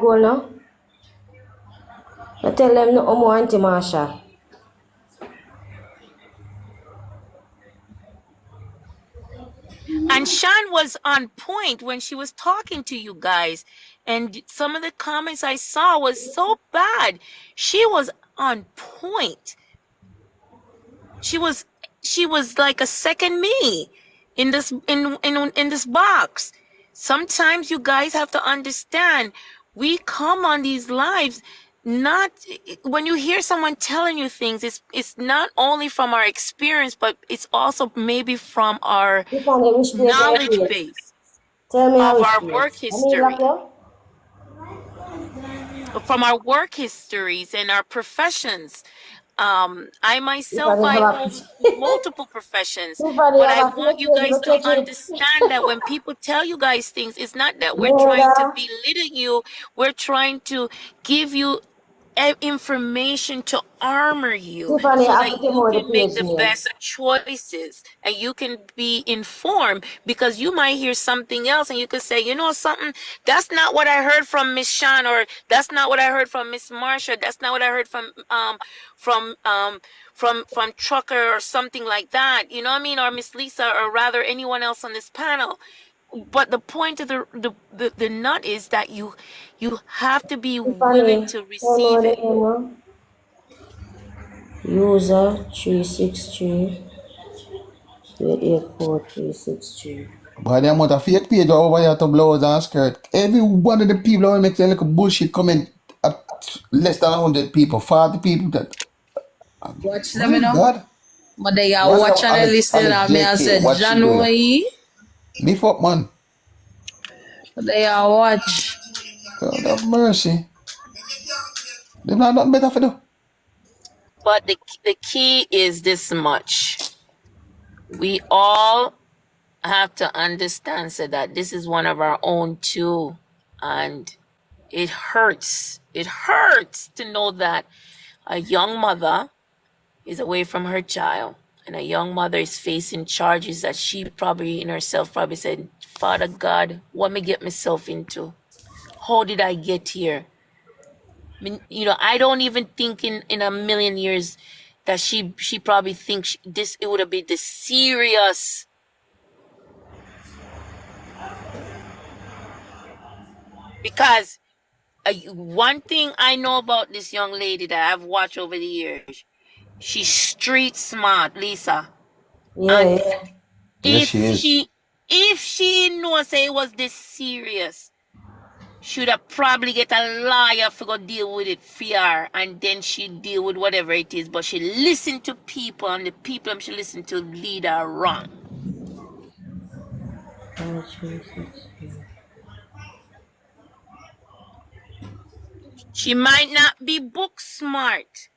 go now. I tell them no more Auntie Marsha. And Sean was on point when she was talking to you guys. And some of the comments I saw was so bad. She was on point. She was like a second me in this in this box. Sometimes you guys have to understand, we come on these lives, not when you hear someone telling you things, it's not only from our experience, but it's also maybe from our You find a which page on knowledge the page. base Tell me a of which our page. work I mean lock history, you? from our work histories and our professions. I You myself, find I have a hold multiple professions, you find but have I a want fake you page, guys go to check it. understand that when people tell you guys things, it's not that we're trying to Murder. belittle you. We're trying to give you information to armor you Tiffany, so I that have to you more the can make page the name. best choices and you can be informed, because you might hear something else and you could say, you know something, that's not what I heard from Miss Sean, or that's not what I heard from Miss Marsha, that's not what I heard from from Trucker or something like that, you know what I mean, or Miss Lisa, or rather anyone else on this panel. But the point of the nut is that you have to be willing Tiffany, to tell me what receive the it. name now. User 363 884 By the amount of fake page over here to blouse and skirt, every one of the people who make some like bullshit comment, less than 100 people, 40 people that, Watch them, my you know. God. But they are Watch out, watching and Alex, listening. Alex And me, I JK, said, what she do you? January, Lift up, man. they are watch. God have mercy. There's not nothing better for do. But the key is this much: we all have to understand, so that this is one of our own too, and it hurts. It hurts to know that a young mother is away from her child, and a young mother is facing charges that she probably in herself probably said, Father God, what me get myself into? How did I get here? I mean, you know, I don't even think in a million years that she probably thinks this, it would have been this serious. Because one thing I know about this young lady that I've watched over the years, she's street smart, Lisa. Yeah, And yeah. Yes, she if is. she knows say it was this serious, should have probably get a lawyer to go deal with it for her, and then she deal with whatever it is. But she listen to people, and the people she listen to lead her wrong. She might not be book smart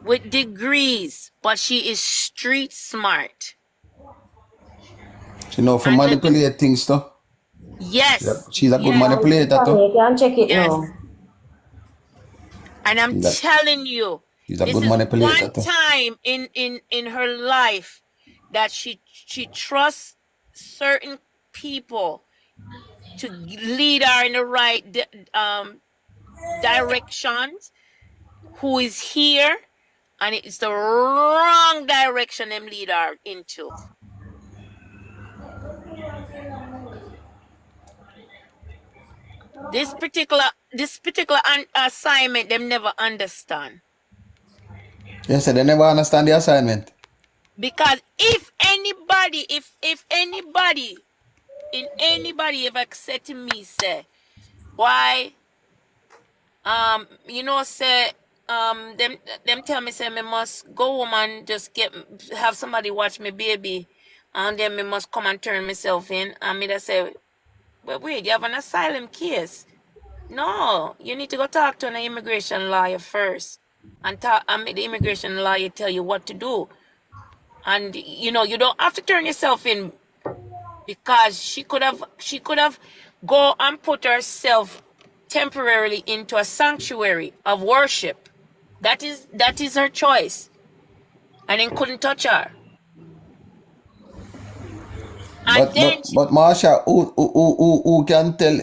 with degrees, but she is street smart. She know for And let me, manipulate things too. yes, She's a good yes, manipulator Tiffany, too. you can check it yes. now. And I'm She's a, telling you, she's a this good is manipulator one too. time in her life that she trusts certain people to lead her in the right directions, who is here, and it's the wrong direction them lead her into. This particular assignment them never understand. Yes, they never understand the assignment. Because if anybody in anybody ever said to me, say, why you know, say them tell me, say, me must go home and just have somebody watch me baby, and then me must come and turn myself in, and me just say, but wait, you have an asylum case? No, you need to go talk to an immigration lawyer first, and make the immigration lawyer tell you what to do. And you know, you don't have to turn yourself in, because she could have go and put herself temporarily into a sanctuary of worship. That is her choice, and then couldn't touch her. And then But Marsha, who can tell?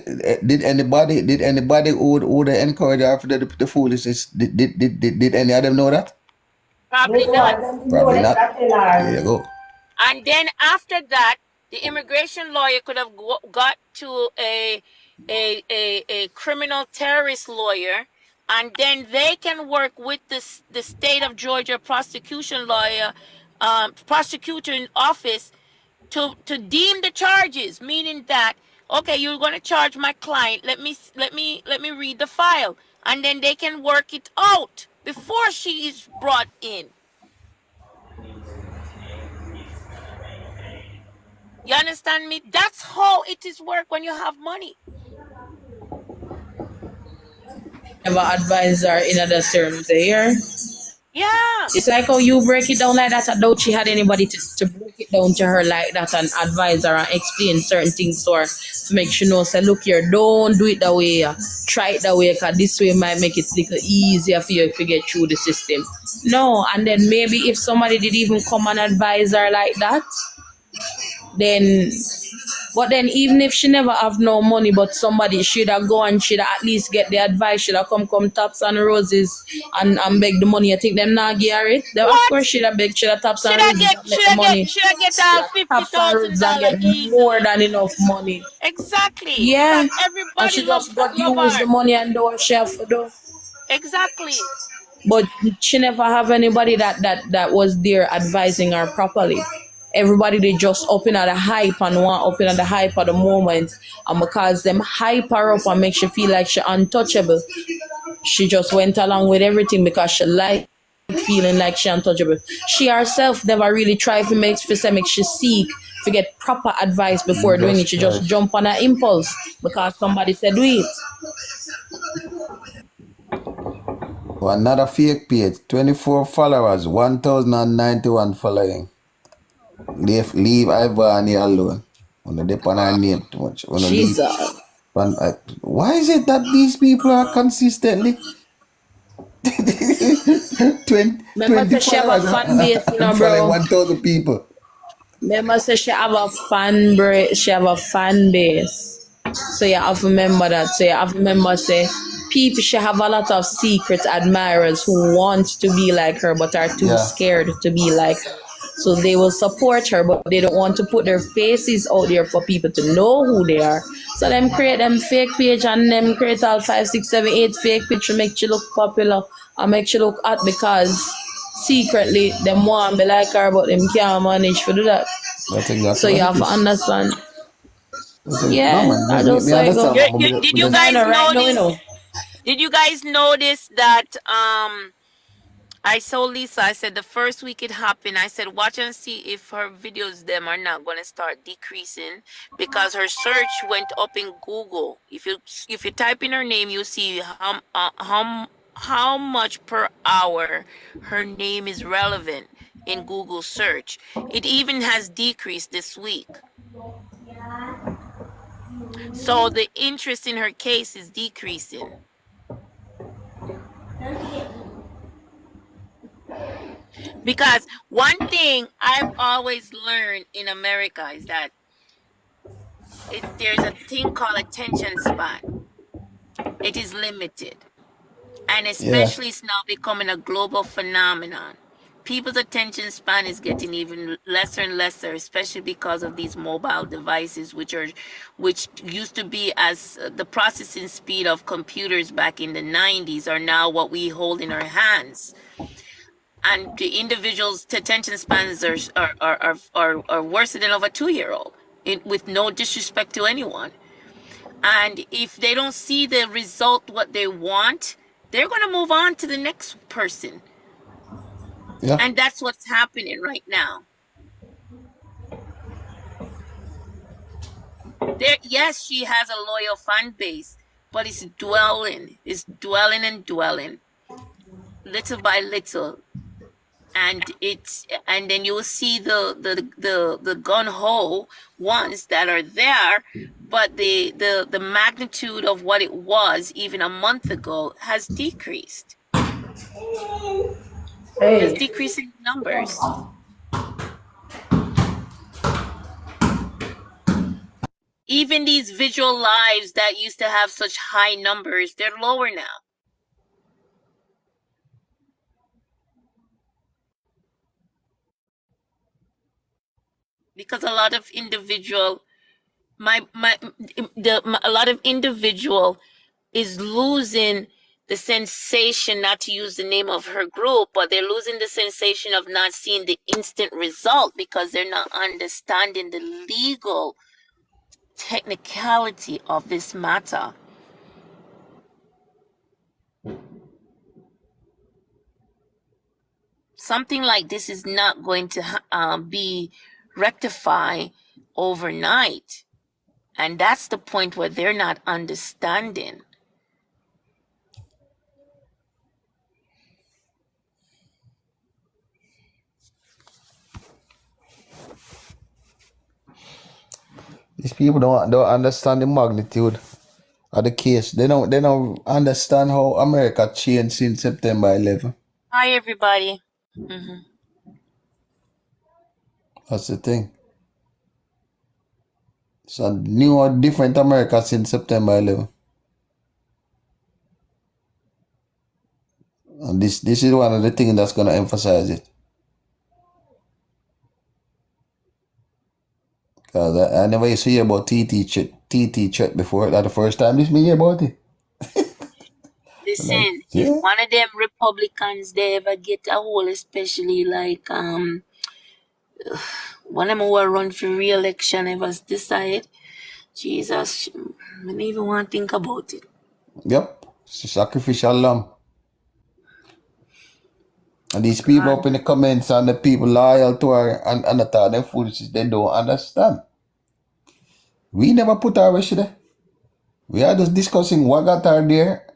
Did anybody who they encourage her for the foolishness? Did any of them know that? probably No not. one doesn't know Probably that not. that tell There you her. go. And then after that, the immigration lawyer could have got to a criminal terrorist lawyer, and then they can work with the state of Georgia prosecution lawyer, prosecutor in office to deem the charges, meaning that okay, you're going to charge my client. Let me read the file, and then they can work it out before she is brought in. You understand me? That's how it is work when you have money. Never advise her in other terms here. Yeah. It's like how you break it down like that. I doubt she had anybody to break it down to her like that and advise her and explain certain things to her to make sure know, say, look here, don't do it that way. Try it that way because this way might make it little easier for you to get through the system. No, and then maybe if somebody did even come and advise her like that, then but then even if she never have no money, but somebody should have go and should at least get the advice, should have come taps and roses and beg the money. I think them not give her it. Them, of course What? should have beg, should have taps Should and I roses get and make should the I get money. should I get Should have fifty taps and thousand roses and dollar get more easily? than enough money. Exactly. Yeah. Because And everybody she just got love use the her. money and do what she have to do. Exactly. But she never have anybody that was there advising her properly. Everybody they just open at the hype and want open at the hype at the moment, and because them hype her up and make she feel like she untouchable, she just went along with everything because she like feeling like she untouchable. She herself never really tried to make she seek to get proper advice before doing Jesus it. She just Christ. jump on her impulse because somebody said do it. Another fake page, 24 followers, 1,091 following. Leave Ivany alone. When they dip on her name too much. When you leave. Jesus. Why is it that these people are consistently 20, Remember 20 say she have a followers fan base, you know, and following bro. 1,000 people? Remember, say she have a she have a fan base. So you have to remember that. So you have to remember, say, people she have a lot of secret admirers who want to be like her but are too Yeah, scared to be like her. So they will support her, but they don't want to put their faces out there for people to know who they are. So them create them fake page and them create all 5, 6, 7, 8 fake page to make you look popular and make you look hot because secretly them want be like her but them can't manage to do that. that's So exactly you what it have to is. understand. No, Yeah, man, I me, just me saw it go. understand, man. Did But you just, I guys know right now, you know. notice? Did you guys notice that I saw Lisa, I said the first week it happened, I said watch and see if her videos them are not going to start decreasing because her search went up in Google. If you type in her name, you see how much per hour her name is relevant in Google search. It even has decreased this week. So the interest in her case is decreasing. Because one thing I've always learned in America is that there's a thing called attention span. It is limited. And yeah, especially it's now becoming a global phenomenon. People's attention span is getting even lesser and lesser, especially because of these mobile devices, which used to be as the processing speed of computers back in the 90s are now what we hold in our hands. And the individuals' attention spans are worse than of a 2-year-old, with no disrespect to anyone. And if they don't see the result what they want, they're going to move on to the next person. yeah. And that's what's happening right now. Yes, she has a loyal fan base, but it's dwelling and dwelling, little by little. And then you will see the gun ho ones that are there, but the magnitude of what it was even a month ago has decreased. Has Hey. decreased in numbers. Even these visual lives that used to have such high numbers, they're lower now. Because a lot of individual a lot of individual is losing the sensation, not to use the name of her group, but they're losing the sensation of not seeing the instant result because they're not understanding the legal technicality of this matter. Something like this is not going to be rectified overnight. And that's the point where they're not understanding. These people don't understand the magnitude of the case. They don't understand how America changed since September 11. Hi, everybody. Mm-hmm. That's the thing. It's a new or different America since September 11. And this is one of the things that's going to emphasize it. Because I never used to hear about TT check before. That's the first time this me hear about it. Like, Listen, if yeah. one of them Republicans they ever get a hold, especially like one of them who run for re-election ever decide, Jesus, I don't even want to think about it. Yep. It's a sacrificial lamb. And these people God. up in the comments and the people loyal to her and the thought them foolishness, they don't understand. We never put her where she there. We are just discussing what got her there.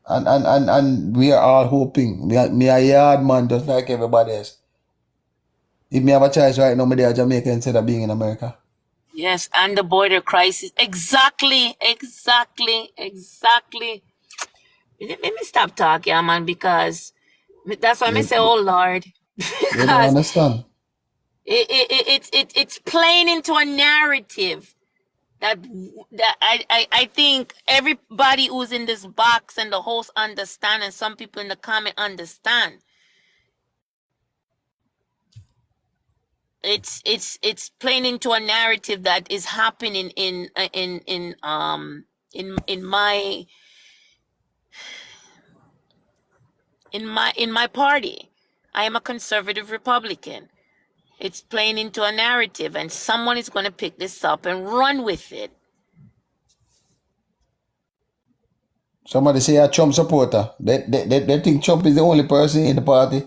And we are all hoping. Me a yard man just like everybody else. If me have a choice right now, me there Jamaica instead of being in America. Yes, and the border crisis. Exactly. Let me stop talking, man, because that's why I say, They oh Lord, don't because understand. it's playing into a narrative that I think everybody who's in this box and the host understand, and some people in the comment understand. It's playing into a narrative that is happening in my party. I am a conservative Republican. It's playing into a narrative, and someone is going to pick this up and run with it. Somebody say a Trump supporter. They think Trump is the only person in the party.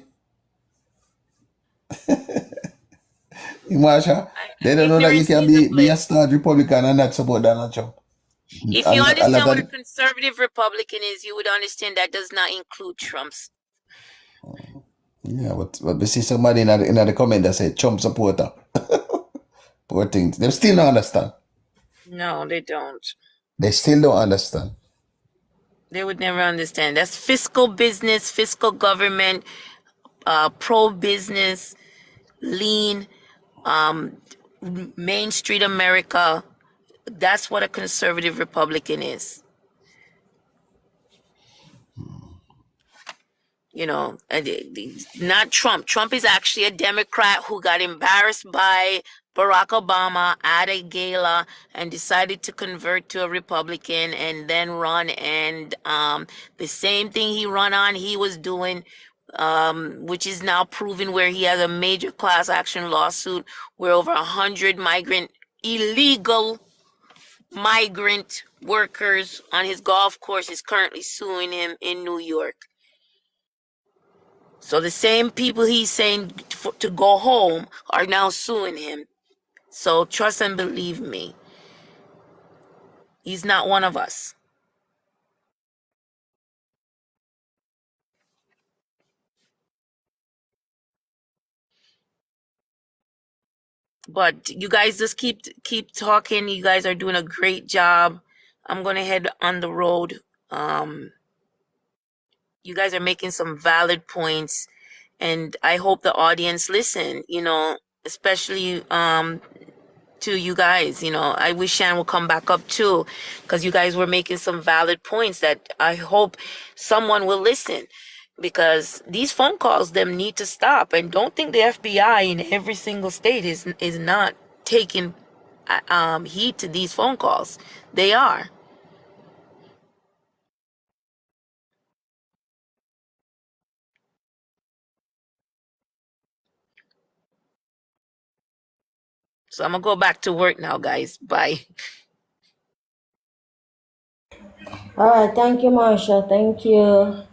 Imagine. They don't know that you Ignorance can is a be a bliss. star Republican and not support Donald Trump. If you A lot understand what a of conservative Republican is, you would understand that does not include Trump's. yeah, but we see somebody in the comment that said Trump supporter. Poor things. They still don't understand. No, they don't. They still don't understand. They would never understand. That's fiscal business, fiscal government, pro-business, lean, Main Street America. That's what a conservative Republican is. You know, not Trump. Trump is actually a Democrat who got embarrassed by Barack Obama at a gala and decided to convert to a Republican and then run. And the same thing he run on, he was doing, which is now proven, where he has a major class action lawsuit where over 100 illegal migrant workers on his golf course is currently suing him in New York. So the same people he's saying to go home are now suing him. So trust and believe me, he's not one of us. But you guys just keep talking. You guys are doing a great job. I'm gonna head on the road. You guys are making some valid points, and I hope the audience listen. You know, especially to you guys. You know, I wish Shan would come back up too, because you guys were making some valid points that I hope someone will listen, because these phone calls them need to stop. And don't think the FBI in every single state is not taking heed to these phone calls. They are. So I'm gonna go back to work now, guys. Bye. All right. Thank you, Marsha. Thank you.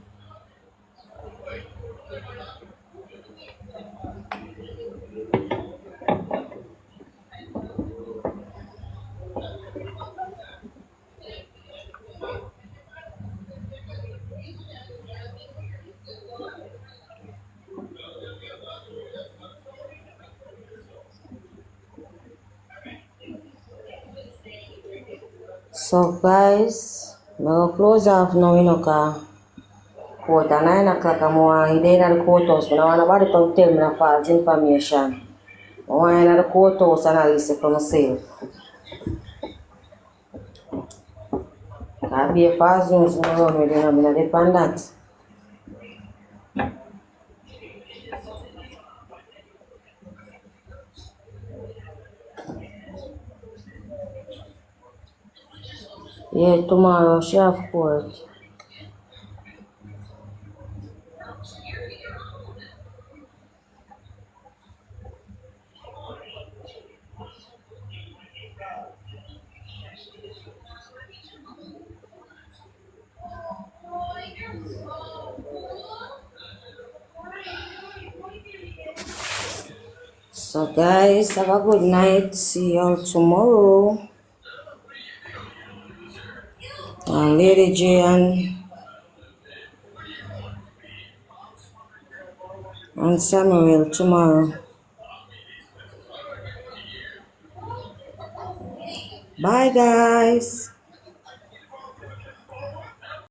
So, guys, we'll close off now, you know, cause court at 9 o'clock. I'm going to in the courthouse. I don't want nobody to tell me the false information. I want in the courthouse and I listen for myself. I'll be a false news in the run with them. I'm not depend on that. Yeah, tomorrow she have court. So, guys, have a good night. See y'all tomorrow. And Lady J and Samuel tomorrow. Bye, guys.